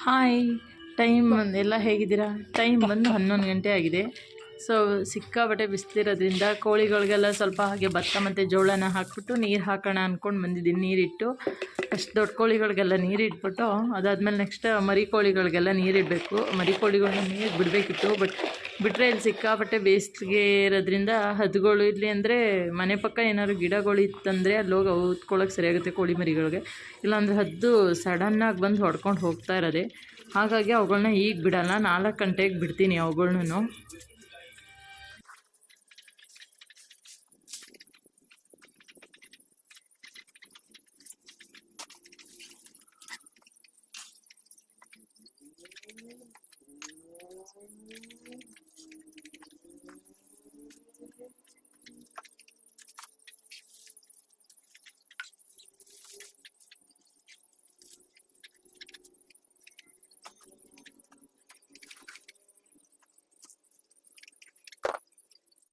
Hi, time ಎಲ್ಲ ಹೇಗಿದ್ದೀರಾ? Time ಬಂದು 11 ಗಂಟೆ ಆಗಿದೆ. ಸೊ ಸಿಕ್ಕಾಪಟ್ಟೆ ಬಿಸಿಲಿರೋದ್ರಿಂದ ಕೋಳಿಗಳಿಗೆಲ್ಲ ಸ್ವಲ್ಪ ಹಾಗೆ ಭತ್ತ ಮತ್ತು ಜೋಳನ ಹಾಕ್ಬಿಟ್ಟು ನೀರು ಹಾಕೋಣ ಅಂದ್ಕೊಂಡು ಬಂದಿದ್ದೀನಿ. ನೀರಿಟ್ಟು ಅಷ್ಟು ದೊಡ್ಡ ಕೋಳಿಗಳಿಗೆಲ್ಲ ನೀರಿಟ್ಬಿಟ್ಟು ಅದಾದಮೇಲೆ ನೆಕ್ಸ್ಟ್ ಮರಿ ಕೋಳಿಗಳಿಗೆಲ್ಲ ನೀರಿಡಬೇಕು. ಮರಿ ಕೋಳಿಗಳನ್ನ ನೀರು ಬಿಡಬೇಕಿತ್ತು, ಬಟ್ ಬಿಟ್ಟರೆ ಇಲ್ಲಿ ಸಿಕ್ಕಾಪಟ್ಟೆ ಬೇಸಿಗೆ ಇರೋದ್ರಿಂದ ಹದ್ದುಗಳು ಇರಲಿ ಅಂದರೆ ಮನೆ ಪಕ್ಕ ಏನಾದ್ರು ಗಿಡಗಳು ಇತ್ತಂದರೆ ಅಲ್ಲಿ ಹೋಗಿ ಊದ್ಕೊಳ್ಳೋಕೆ ಸರಿಯಾಗುತ್ತೆ ಕೋಳಿ ಮರಿಗಳಿಗೆ. ಇಲ್ಲಾಂದರೆ ಹದ್ದು ಸಡನ್ನಾಗಿ ಬಂದು ಹೊಡ್ಕೊಂಡು ಹೋಗ್ತಾ ಇರೋದೆ. ಹಾಗಾಗಿ ಅವುಗಳನ್ನ ಈಗ ಬಿಡಲ್ಲ, 4 ಗಂಟೆಗೆ ಬಿಡ್ತೀನಿ ಅವುಗಳ್ನೂ.